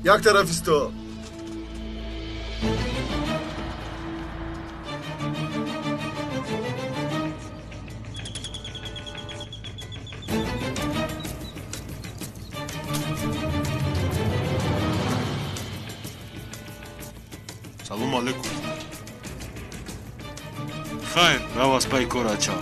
یک طرف استو. سلام علیکم. خیر، رواز پای کوراچا.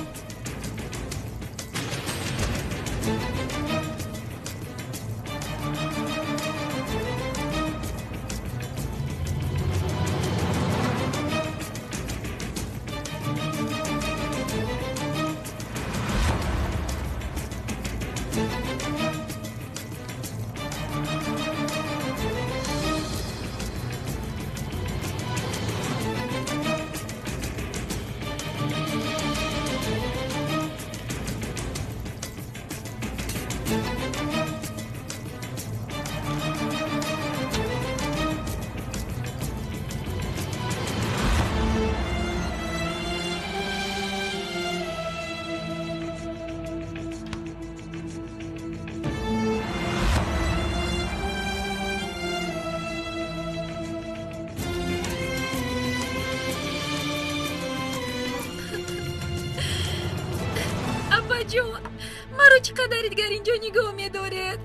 مرا چقدر دیگر اینجا نگاه می‌دارد؟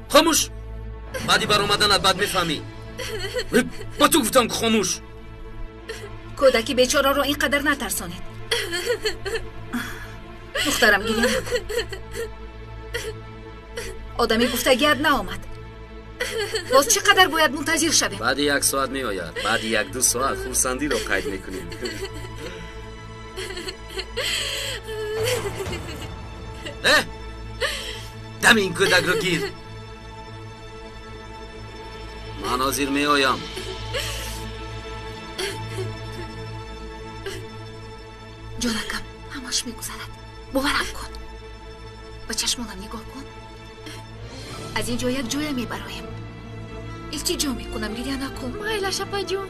خاموش. بعدی بر اومدن بعد میفهمی. با تو گفتم که خاموش. کودکی بیچاره رو اینقدر نترسانید. دخترم گریه نکن. آدمی گفته گرد نآمد. باز چقدر باید منتظر شویم؟ بعد 1 ساعت میآید. بعد 1-2 ساعت خورسندی رو قید میکنیم. دم این کودک رو گیر. من حاضر می آیم. جانکم هماش می گذرد. باورم کن. با چشمانم نگاه کن. از اینجا یک جای می برایم. التجا می کنم گریه نکن. مایلا شپا جون.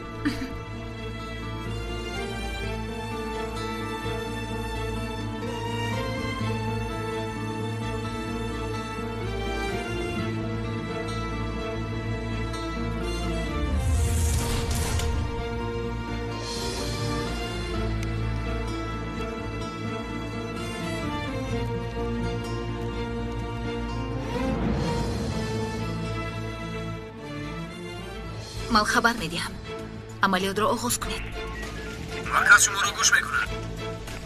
من خبر میدیم. عملیات را آغاز کنید. مرکز شما را گوش میکنند.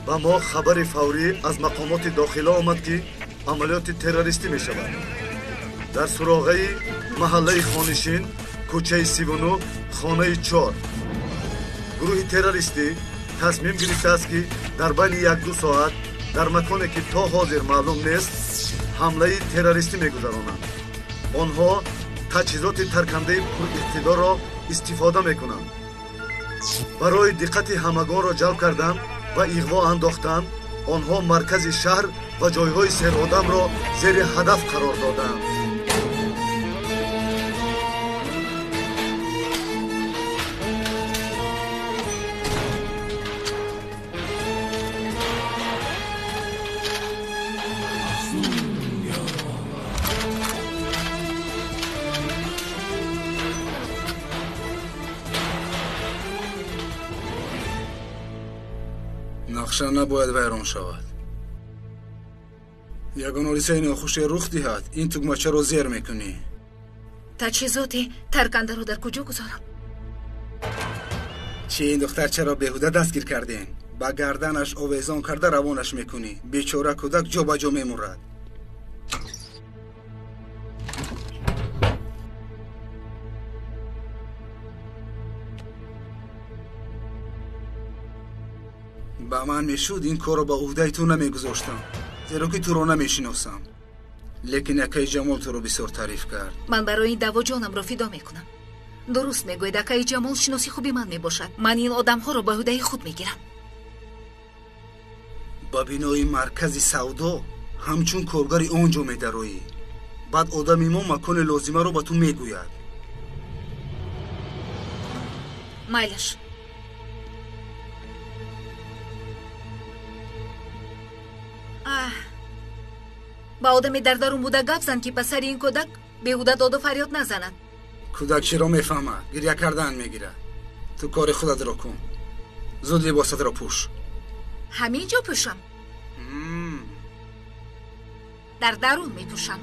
با ما خبر فوری از مقامات داخلی آمد که عملیات تروریستی می شود. در سراغه محله خانشین، کوچه 39، خانه 4. گروه تروریستی تصمیم گرفته است که در بین 1-2 ساعت در مکانی که تا حاضر معلوم نیست حمله تروریستی میگذرانند. آنها تجهیزات ترکننده پر اقتدار را استفاده میکنند. برای دقت همگان را جلب کردن و اغوا انداختن، آنها مرکز شهر و جایهای سیر آدم را زیر هدف قرار دادند. نقشه نباید ویران شود. یگان آلیسه ناخوشی رخ دهد. این تگمچه را زیر میکنی. تجهیزات ترکنده رو در کجا گذارم؟ چی این دختر چرا بهوده دستگیر کردین؟ با گردنش آویزان کرده روانش میکنی. بیچاره کودک جا با جا میمورد. با من میشود این کارو با عهده تو نمیگذاشتم، زیرا که تو رو نمیشناسم. لیکن اکای جمال تو رو بسیار تعریف کرد. من برای این دعوا جانم را فدا میکنم. درست میگوید اکای جمال شناسی خوبی من میباشد. من این آدم ها را به عهده خود میگیرم. با بینای مرکز سودا همچون کارگری اونجا میدرویی. بعد آدمی ما مکان لازمه رو با تو میگوید. مایلش. با آدمی در درون بوده گپ زن که پسر این کودک بیهوده داد و فریاد نزند. کودک چی را میفهمه؟ گریه کردن میگیره. تو کار خودت را کن. زود لباست را پوش. همینجا پوشم. در درون میپوشم.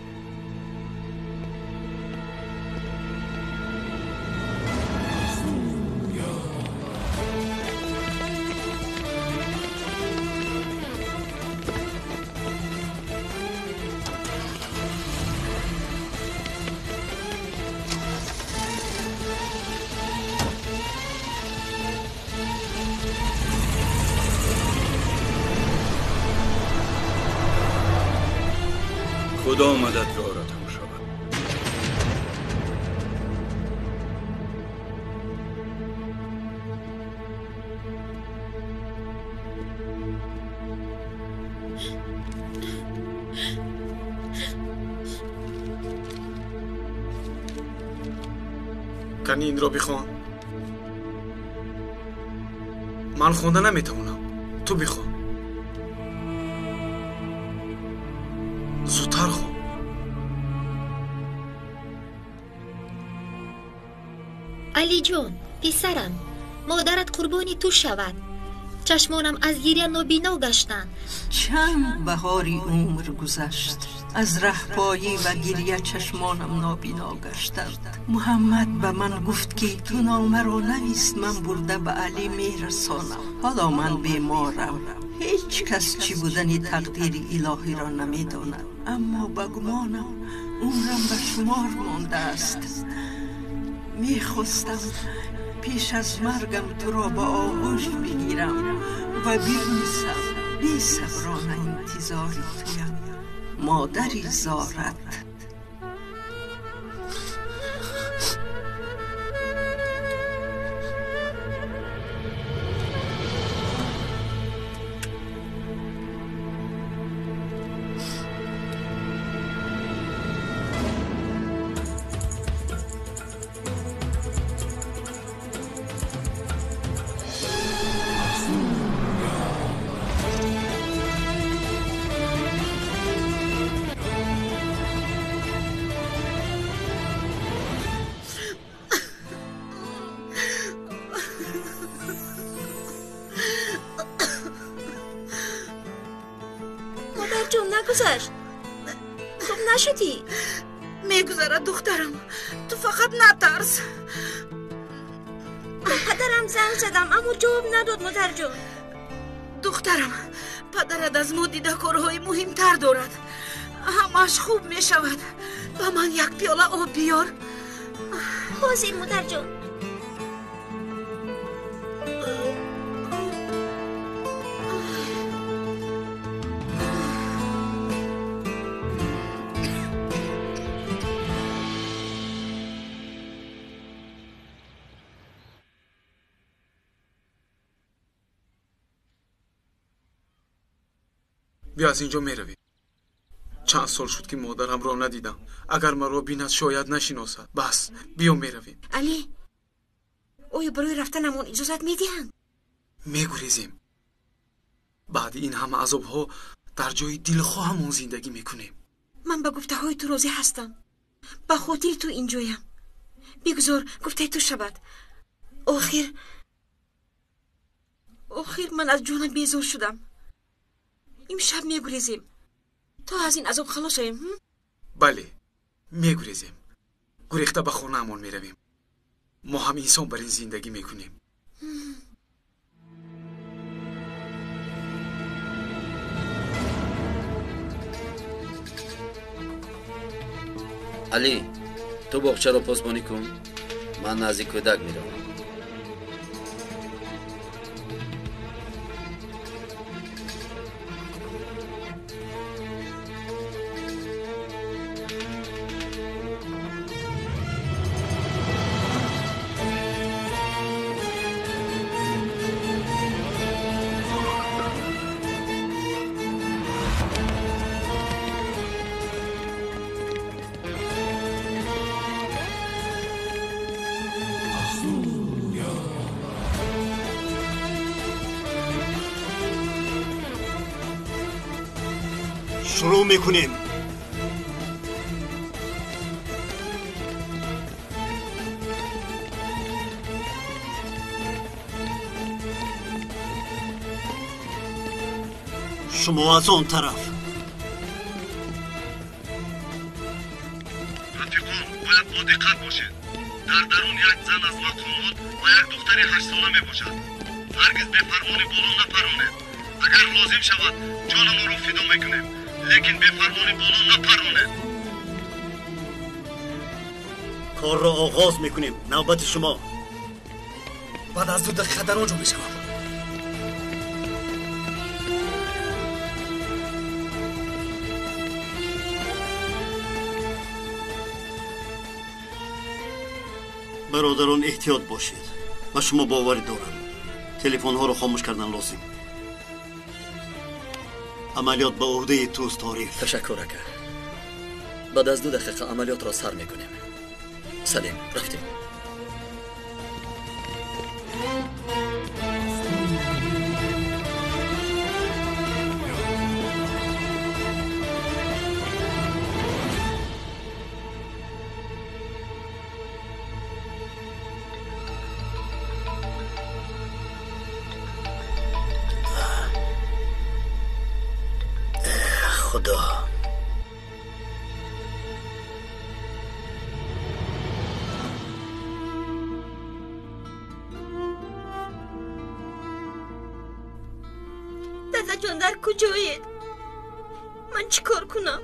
خدا مددگارتان شود. کنی این را بخوان. من خونده نمیتونم. تو بخوان. زودتر خون. علی جون، پسرم، مادرت قربانی تو شود. چشمانم از گریه نابینا گشتند. چند بهاری عمر گذشت، از رهپایی و گریه چشمانم نابینا گشتند. محمد به من گفت که تو نامه رو نویس، من برده به علی میرسانم. حالا من بیمارم، هیچ کس چی بودن تقدیر الهی را نمیداند، اما به گمانم عمرم به شمار مانده است. میخواستم پیش از مرگم تو را به آغوش بگیرم و ببوسم. بی صبرانه انتظاری تویم، مادری زارت. نگذشت. خوب نشدی؟ میگذرد دخترم، تو فقط نترس. پدرم زنگ زدم اما جواب نداد مادر جون. دخترم، پدرت از ما دیده کارهای مهمتر دارد. همش خوب می شود. با من یک پیاله آب بیار. حاضر مادر جون. بیا از اینجا میروی. چند سال شد که مادرم را ندیدم. اگر مرا بیند شاید نشناسد. بس بیا میرویم. علی، اوی برای رفتنمون اجازت میدهند؟ میگریزیم. بعد این همه عذابها در جای دلخواهمون زندگی میکنیم. من به گفته های تو راضی هستم. به خاطر تو اینجایم. بگذار گفته تو شود. آخر من از جانم بیزار شدم. امشب میگریزیم تا از این عذاب خلاص شویم. بله میگریزیم. گریخته به خانه همون میرویم. ما هم انسان بر این زندگی میکنیم. علی تو باغچه رو پاسبانی کن، من نزدیک کودک میروم. شروع میکنیم. شما از آن طرف. رفیقان باید با دقت باشید. در درون یک زن از مقامات و یک دختری 8 ساله می باشد. هرگز به فرمان بالا نپرانید. اگر لازم شود جان ما را فدا میکنیم، لیکن به فرمان بالا نپرانید. کار را آغاز میکنیم. نوبت شما. بعد از 2 دقیقه در آنجا میشوم. برادران احتیاط باشید و شما باوری دارم. تلفن ها رو خاموش کردن لازم. عملیات به عهده توست طارق. تشکر اکا. بعد از 2 دقیقه عملیات را سر میکنیم. سلیم رفتیم. خدا. دادا جان در کجایید؟ من چیکار کنم؟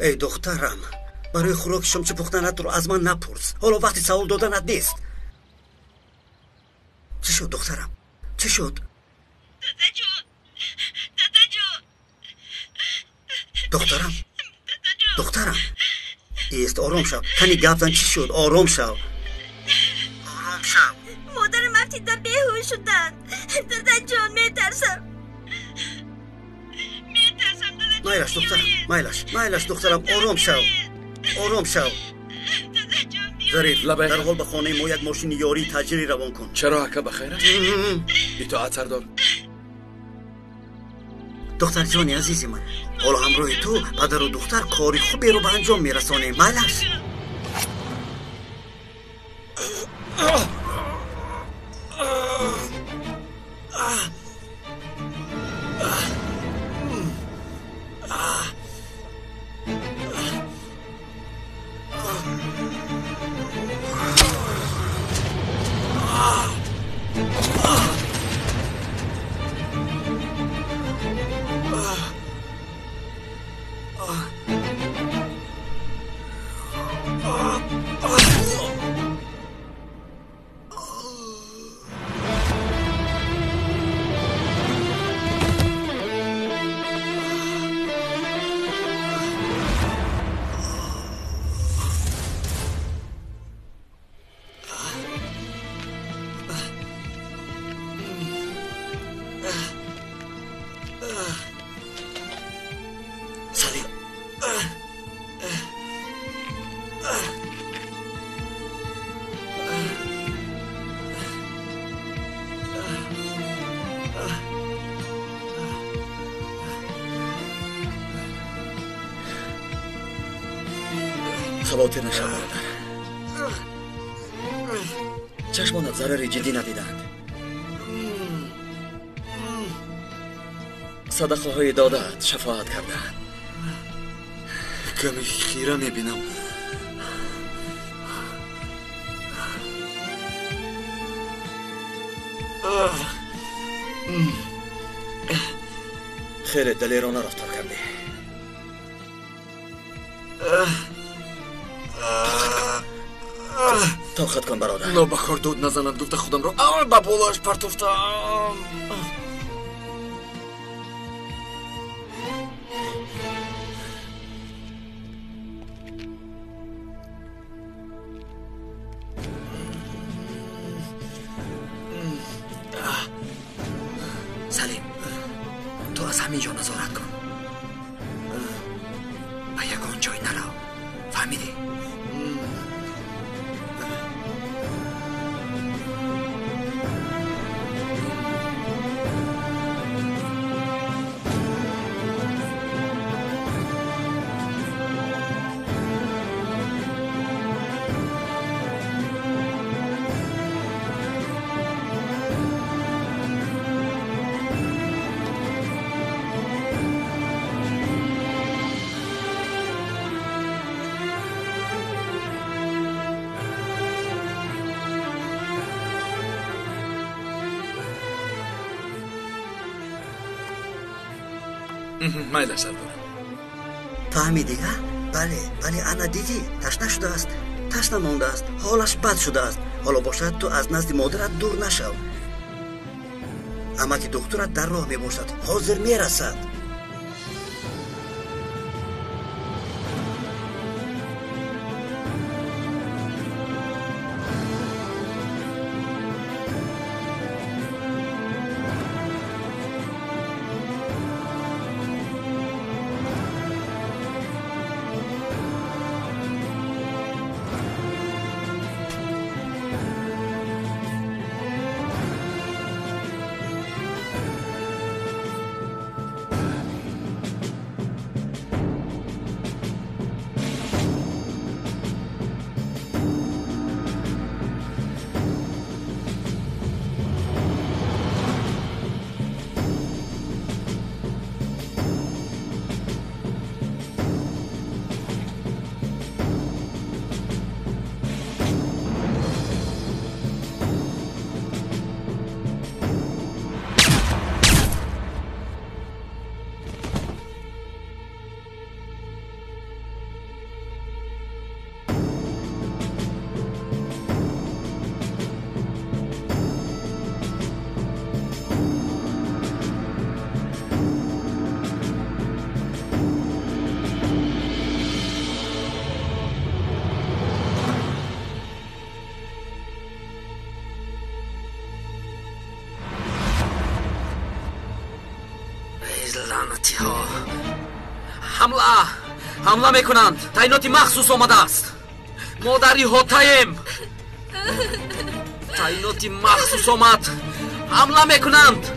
эй духтарам, барои хӯроки шом чӣ пухтанатро аз ман напурс. ҳоло вақти савол доданат нест. чӣ шуд духтарам? чӣ шуд? духтарам, духтарам, ист, ором шав. кани гап зан. чӣ шуд? ором шав. ором шав. مادرم وقتی دا بیهوش شدن. دادن جان میترسم. مایلش دخترم، مایلش دخترم، آرام شو. آرام شو. ظریف، در حال به خانه ما یک ماشین یاری تجاری روان کن. چرا حکا بخیر است؟ اطاعت سردار. دختر جانی عزیزی من، حالا همراه تو پدر و دختر کاری خوبی رو به انجام میرسانیم. مایلش. خواطر نشو برادر. چشمانت ضرری جدی ندیدند. صدقه های دادت شفاعت کردند. کمی خیره میبینم. خیلی دلیرانه رفتار کردی. طاقت کن برادر. نابکار دود نزنم. دوفت خودم رو با بالاش پرتوفتم. سلیم، تو از همینجا نظارت کن. به یکان جای نرو. فهمیدی؟ مایل سردار. فهمیدی؟ بله انا دیدی تشنه شده است. تشنه مانده است. حالش بد شده است. حالا باشد تو از نزد مادرت دور نشو. اما که دکترت در راه می باشد. حاضر می رسد. لعنتی ها. حمله میکنند. تعیناتی مخصوص آمده است. مادری هاتایم. تعیناتی مخصوص آمد. حمله میکنند.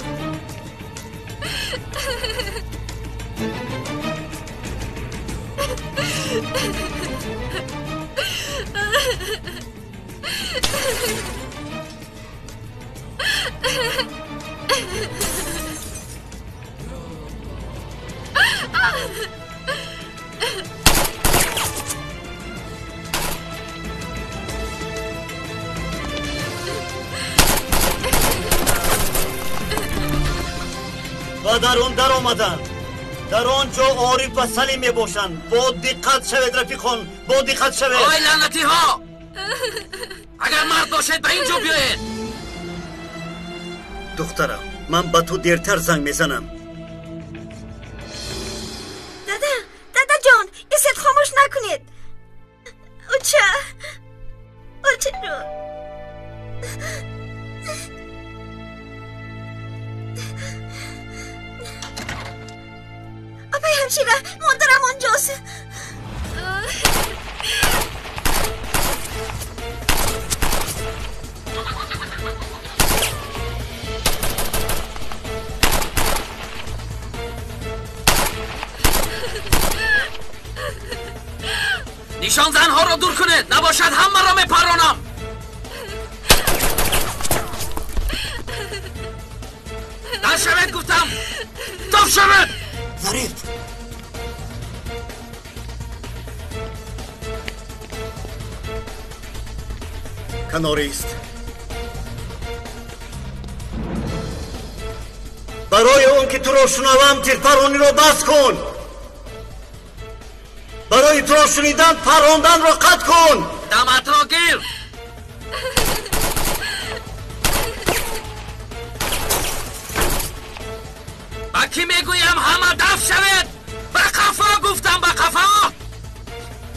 و در اون در آمدن. در آنجا عارف و سلیم می باشند. با دقت شوید رفیقان، با دقت شوید. آی لعنتی ها، اگر مرد باشید به اینجا بیایید. دخترم، من به تو دیرتر زنگ میزنم. دادا جان، ایست خاموش نکنید. اوچه رو آبای همشیره، مادرم اونجاست. نشان زنها را دور کنید، نباشد همه را میپرانم. در شوید گفتم، دم شوید. ظریف کناری است. برای اون که تو را شنوم تیرپرانی را بس کن. برای تو را شنیدن پراندن را قطع کن. دمت را گیر. با کی میگویم همه دف شوید. به قفا گفتم، به قفا.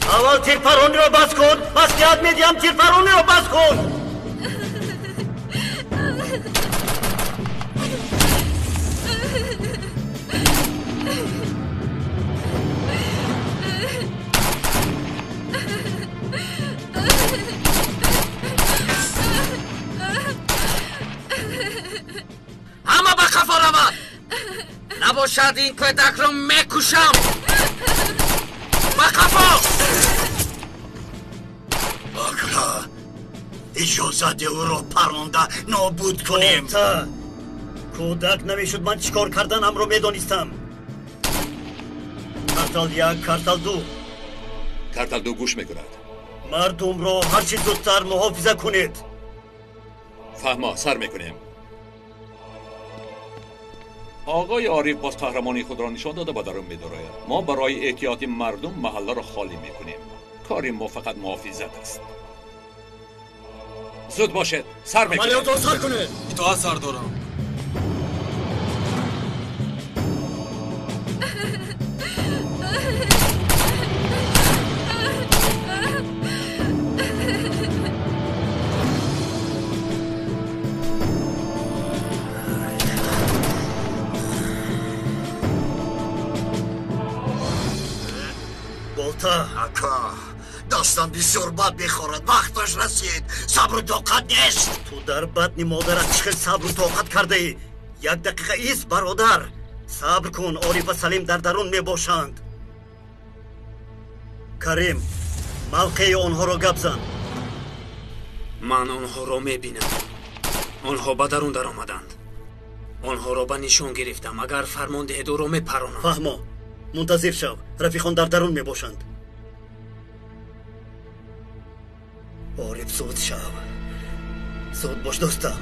اول تیرپرانی را بس کن. بس یاد میدیم تیرپرانی را بس کن. همه به قفا رود. نباشد این کودک را میکشم. به قفا. آقا اجازت او را پرانده نابود کنیم. کودک نمیشد من چیکار کردنم رو میدانستم. کارتال یک، کارتال دو. کارتال دو گوش میکند. مردم را هرچی زودتر محافظه کنید. فهما، سر میکنیم. آقای عارف باز قهرمانی خود را نشان داده به درون می‌دارد. ما برای احتیاط مردم محله را خالی میکنیم. کار ما فقط محافظت است. زود باشید، سر میکنیم. عملیات سر کنید. اطاعت سردارم. اکا داستان بسیار بد میخورد. وقتش رسید. صبر و طاقت نیست. تو در بطن مادرت چه صبر و طاقت کرده ای؟ یک دقیقه ایست برادر. صبر کن. عارف و سلیم در درون میباشند. کریم، موقع آنها را گپ زن. من آنها را میبینم. آنها به درون در آمدند. آنها را به نشان گرفتم. اگر فرمان دهید او را میپرانم. فهما، منتظر شو. رفیقان در درون میباشند. عارف زود شو. زود باش دوستم.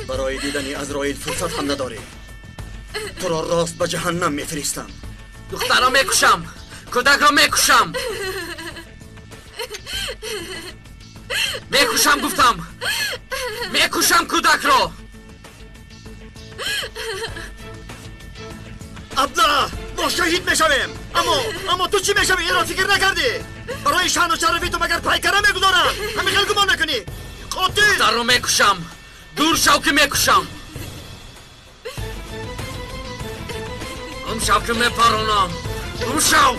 برای دیدن عزرائیل فرصت هم نداری. تو را راست به جهنم میفرستم. دختر را میکشم، کودک را میکشم. میکشم گفتم، میکشم کودک را. عبدالله ما شهید میشویم. اما تو چی میشوی؟ این را فکر نکردی؟ برای شان و شرفی تو مگر پیکره میگذارم؟ همین خیلی گمان نکنی. قاتل دختر را میکشم. دور شو که میکشم. گم شو که میپرانم. گم شو.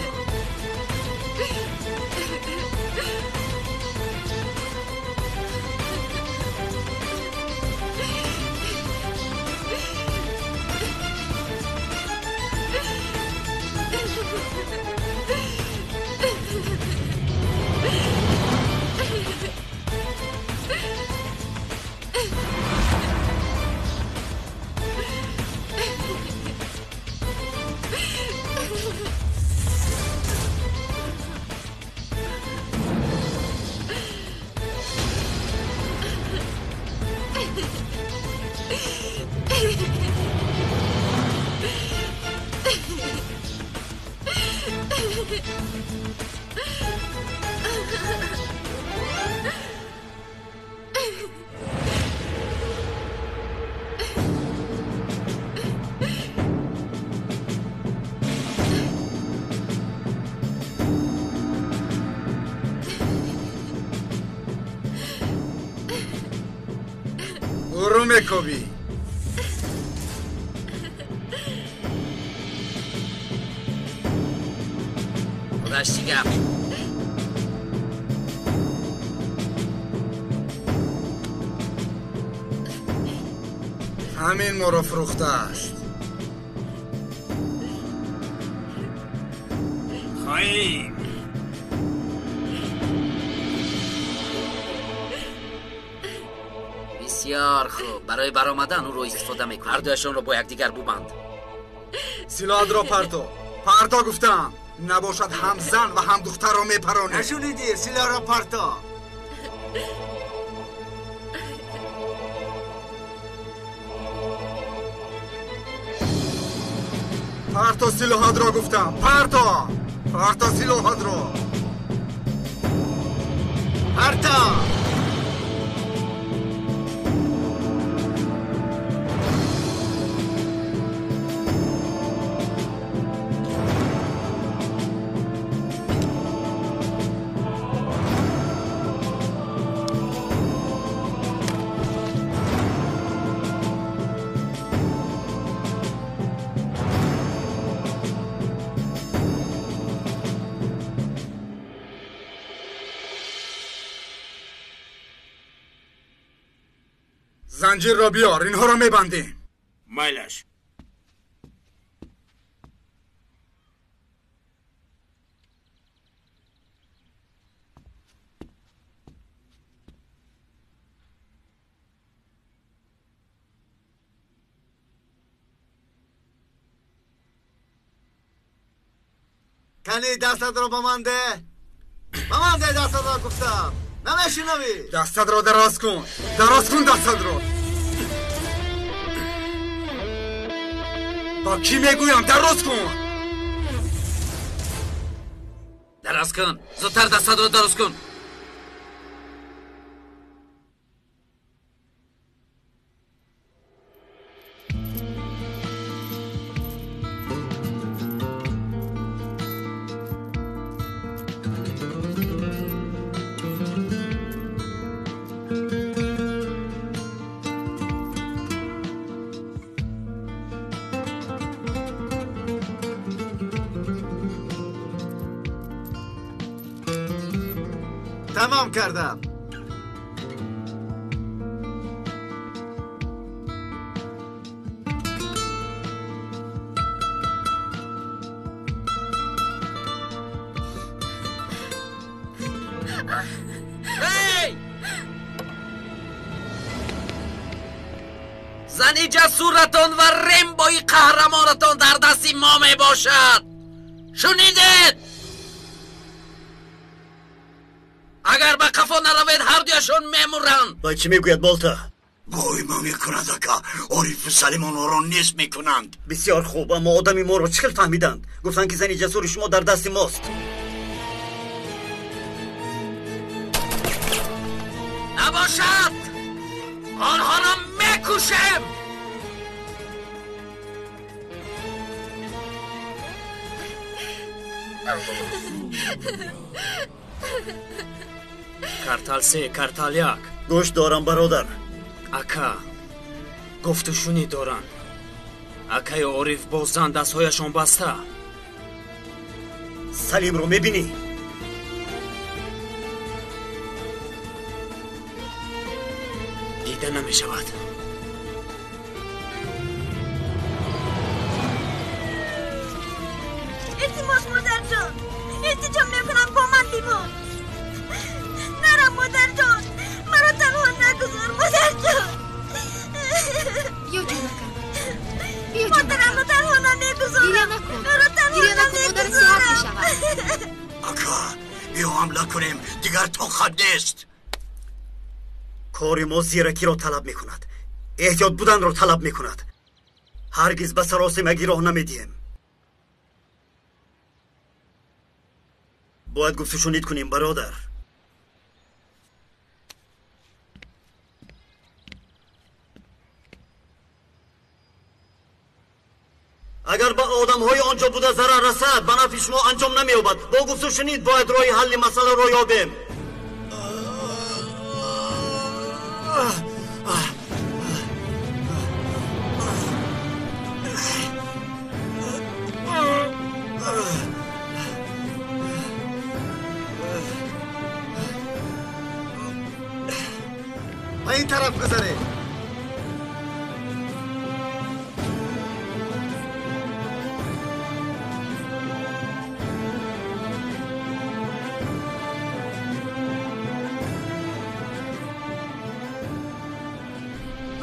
برو میکوبی. خودش چی گفت؟ همین ما را فروخته است. خواهیم بسیار خوب. برای برآمدن او رو استفاده میکنم. هر دوشون رو با یکدیگر ببند. سلاح را پرتا گفتم. نباشد هم زن و هم دختر را میپرانه. نشونیدی؟ سلاح را پرتا. پرتا سلاحات را گفتم. پرتا سلاحات را. پرتا. زنجیر را بیار. اینها را میبندیم. مایلش. کنی دستت را بمانده. دستت را گفتم. نمیشنوی؟ دستت را دراز کن دستت را. با کی میگویم؟ دراز کن. زودتر دستت را دراز کن. تمام کردم. زنی جسورتان و رمبوی قهرمانتان در دستی ما می باشد. شنیدید؟ اگر به قفا نروید هر دویشون میمورند. وای چی میگوید بالتا؟ گویما میکنند اکا عارف و سلیم آنها را نیست میکنند. بسیار خوب، اما آدمی ما را چخیل فهمیدند. گفتند که زن جسور شما در دست ماست. نباشد، آنها را میکشم. کارتال 3 کارتال 1 گوش دارم برادر. اکا گفتشونی دارند. اکای عارف با زن دستهایشان بسته. سلیم رو میبینی؟ دیده نمیشود. التماس مادر جان، التجا میکنم با من بمون. نرم مادر جان، مرا تنها نگذار مادر جان. بیا جونکم، مادرم رو تنها نمیگذارم. گریه نکن، مرا تنها گریه نکن، مادر صحت میشود. اکا بیا حمله کنیم، دیگر طاقت نیست. کار ما زیرکی را طلب میکند، احتیاط بودن را طلب میکند. هرگز به سراسیمگی راه نمیدیم. باید گفت شنید کنیم برادر. اگر به آدم های آنجا بوده ضرر رسد به نفع شما انجام نمی‌یابد. با گفت شنید باید راه حل مسئله را یابیم. به این طرف گذاره.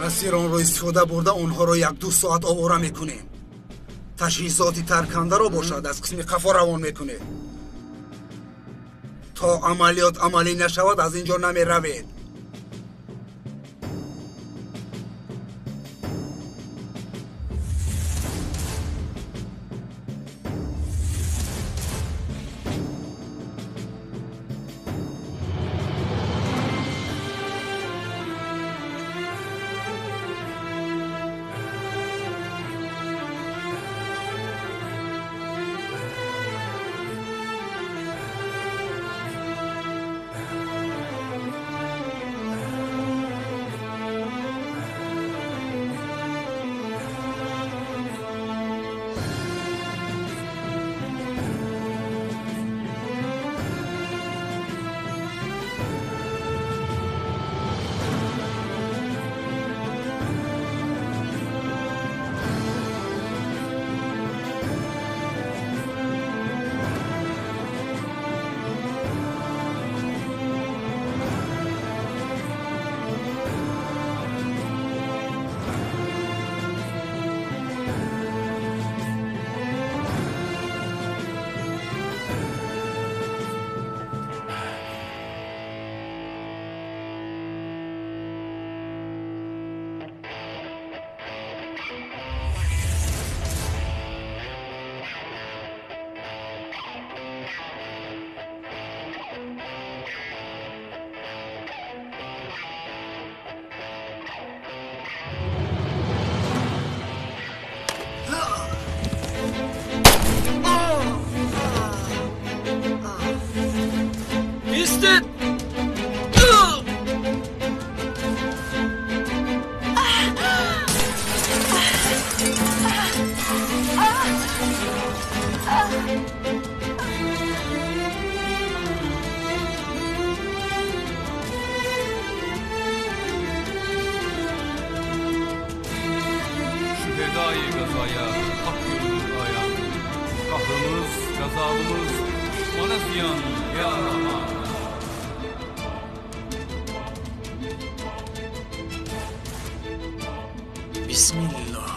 اسیران رو استفاده برده اونها رو 1-2 ساعت آواره میکنیم. تجهیزاتی ترکنده رو باشد از قسم قفا روان میکنه. تا عملیات عملی نشود از اینجا نمی روید. Şühedai gazaya hak yürüdür ayan. Kahrımız, gazabımız düşmana ziyan ya Rahman. Bismillah.